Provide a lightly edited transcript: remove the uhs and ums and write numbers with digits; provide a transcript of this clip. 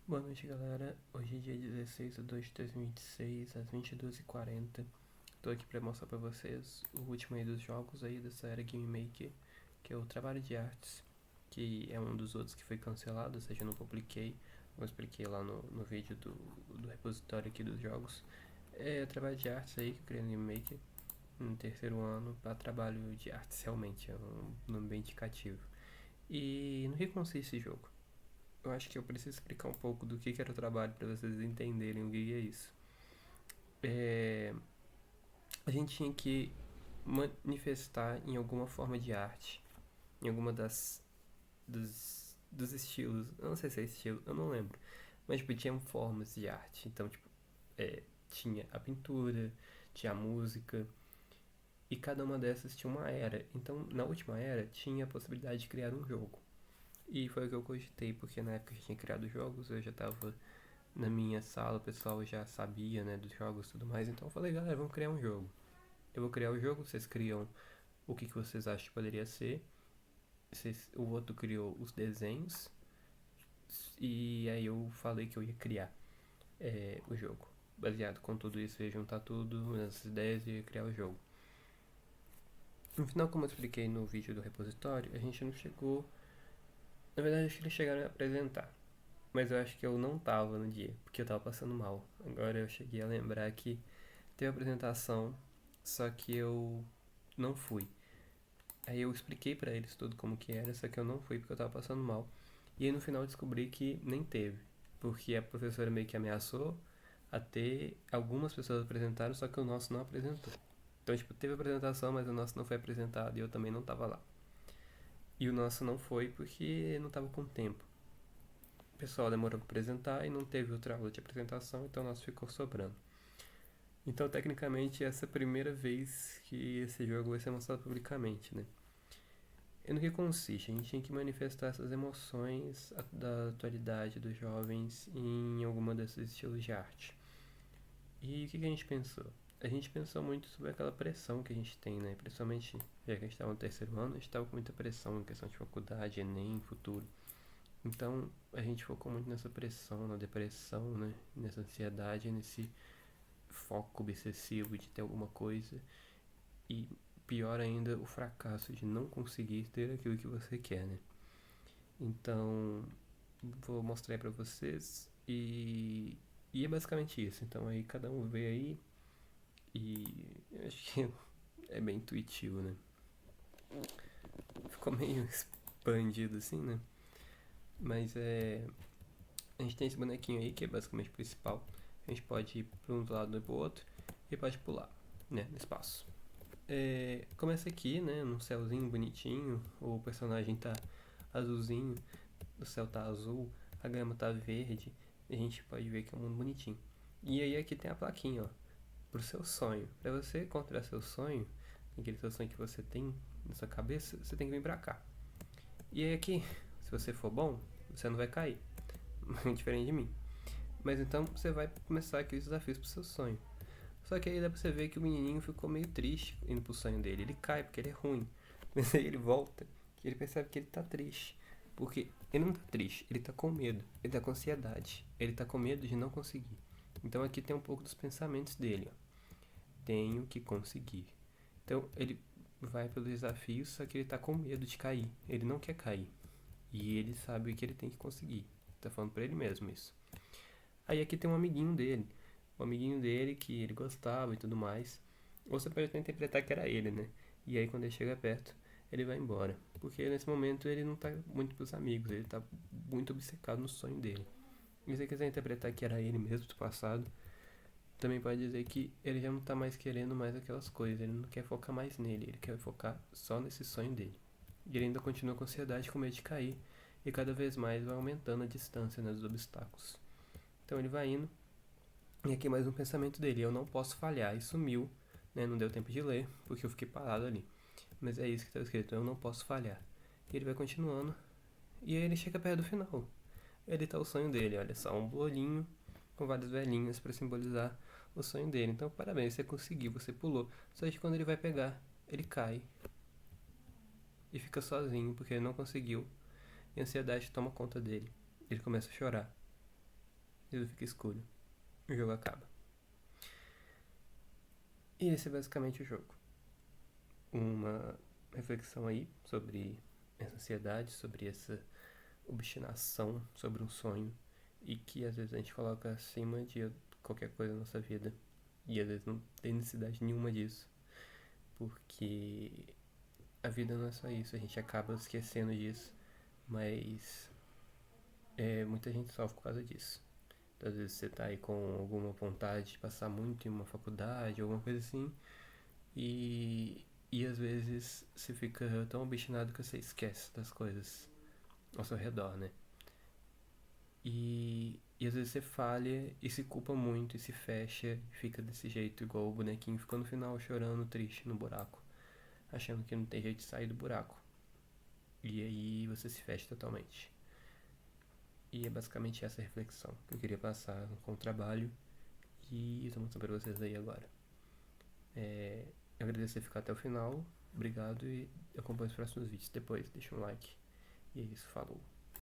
Boa noite, galera. Hoje é dia 16/2/2026, às 22h40. Tô aqui pra mostrar pra vocês o último aí dos jogos aí dessa era Game Maker, que é o Trabalho de Artes, que é um dos outros que foi cancelado, ou seja, eu não publiquei, como eu expliquei lá no vídeo do repositório aqui dos jogos. É o Trabalho de Artes aí que eu criei no Game Maker, no terceiro ano, para trabalho de artes, realmente, é um nome bem indicativo. E no que consiste esse jogo? Eu acho que eu preciso explicar um pouco do que era o trabalho para vocês entenderem o que é isso. É, a gente tinha que manifestar em alguma forma de arte, em alguma dos estilos. Eu não sei se é estilo, eu não lembro. Mas tipo, tinha formas de arte. Então, tipo, tinha a pintura, tinha a música, e cada uma dessas tinha uma era. Então, na última era, tinha a possibilidade de criar um jogo. E foi o que eu cogitei, porque na época que eu tinha criado jogos, eu já estava na minha sala, o pessoal já sabia, né, dos jogos e tudo mais. Então eu falei, galera, vamos criar um jogo. Eu vou criar o jogo, vocês criam o que vocês acham que poderia ser. O outro criou os desenhos. E aí eu falei que eu ia criar o jogo. Baseado com tudo isso, eu ia juntar tudo, nas ideias e ia criar o jogo. No final, como eu expliquei no vídeo do repositório, a gente não chegou. Na verdade, acho que eles chegaram a apresentar. Mas eu acho que eu não tava no dia, porque eu tava passando mal. Agora eu cheguei a lembrar que teve a apresentação, só que eu não fui. Aí eu expliquei pra eles tudo como que era, só que eu não fui porque eu tava passando mal. E aí no final eu descobri que nem teve, porque a professora meio que ameaçou a ter algumas pessoas apresentaram, só que o nosso não apresentou. Então, tipo, teve apresentação, mas o nosso não foi apresentado e eu também não tava lá. E o nosso não foi porque não tava com tempo. O pessoal demorou pra apresentar e não teve outra aula de apresentação, então o nosso ficou sobrando. Então, tecnicamente, essa é a primeira vez que esse jogo vai ser mostrado publicamente, né? E no que consiste? A gente tinha que manifestar essas emoções da atualidade dos jovens em alguma desses estilos de arte. E o que a gente pensou? A gente pensou muito sobre aquela pressão que a gente tem, né? Principalmente, já que a gente estava no terceiro ano, a gente estava com muita pressão em questão de faculdade, Enem, futuro. Então, a gente focou muito nessa pressão, na depressão, né? Nessa ansiedade, nesse foco obsessivo de ter alguma coisa. E pior ainda, o fracasso de não conseguir ter aquilo que você quer, né? Então, vou mostrar aí pra vocês e é basicamente isso. Então aí cada um vê aí e eu acho que é bem intuitivo, né? Ficou meio expandido assim, né? Mas a gente tem esse bonequinho aí que é basicamente o principal. A gente pode ir para um lado e pro outro e pode pular, né? No espaço. Começa aqui, né? Num céuzinho bonitinho. O personagem tá azulzinho, o céu tá azul, a grama tá verde. A gente pode ver que é um mundo bonitinho. E aí aqui tem a plaquinha, ó. Pro seu sonho. Pra você encontrar seu sonho, aquele seu sonho que você tem na sua cabeça, você tem que vir pra cá. E aí aqui, se você for bom, você não vai cair. Diferente de mim. Mas então você vai começar aqui os desafios pro seu sonho. Só que aí dá pra você ver que o menininho ficou meio triste indo pro sonho dele. Ele cai porque ele é ruim. Mas aí ele volta e ele percebe que ele tá triste. Porque ele não tá triste, ele tá com medo, ele tá com ansiedade, ele tá com medo de não conseguir. Então aqui tem um pouco dos pensamentos dele, ó. Tenho que conseguir. Então ele vai pelo desafio, só que ele tá com medo de cair. Ele não quer cair. E ele sabe que ele tem que conseguir. Tá falando pra ele mesmo isso. Aí aqui tem um amiguinho dele. Um amiguinho dele que ele gostava e tudo mais. Ou você pode até interpretar que era ele, né? E aí quando ele chega perto, ele vai embora. Porque nesse momento ele não tá muito pros amigos, ele tá muito obcecado no sonho dele. E se você quiser interpretar que era ele mesmo do passado, também pode dizer que ele já não tá mais querendo mais aquelas coisas, ele não quer focar mais nele, ele quer focar só nesse sonho dele. E ele ainda continua com ansiedade, com medo de cair, e cada vez mais vai aumentando a distância, né, dos obstáculos. Então ele vai indo, e aqui mais um pensamento dele: eu não posso falhar, e sumiu, né, não deu tempo de ler, porque eu fiquei parado ali. Mas é isso que está escrito: eu não posso falhar. E ele vai continuando, e aí ele chega perto do final. Ele tá o sonho dele, olha só, um bolinho com várias velhinhas para simbolizar o sonho dele. Então, parabéns, você conseguiu, você pulou. Só que quando ele vai pegar, ele cai e fica sozinho porque ele não conseguiu. E a ansiedade toma conta dele. Ele começa a chorar. tudo fica escuro. O jogo acaba. E esse é basicamente o jogo. Uma reflexão aí sobre essa ansiedade, sobre essa obstinação, sobre um sonho. E que às vezes a gente coloca acima de qualquer coisa na nossa vida. E às vezes não tem necessidade nenhuma disso. Porque a vida não é só isso, a gente acaba esquecendo disso. Mas muita gente sofre por causa disso. Às vezes você tá aí com alguma vontade de passar muito em uma faculdade, alguma coisa assim, e às vezes você fica tão obstinado que você esquece das coisas ao seu redor, né? E às vezes você falha e se culpa muito e se fecha e fica desse jeito, igual o bonequinho ficou no final chorando, triste, no buraco, achando que não tem jeito de sair do buraco. E aí você se fecha totalmente. E é basicamente essa reflexão que eu queria passar com o trabalho e eu tô mostrando pra vocês aí agora. Eu agradeço por ficar até o final, obrigado e acompanhe os próximos vídeos depois, deixa um like. E é isso, falou.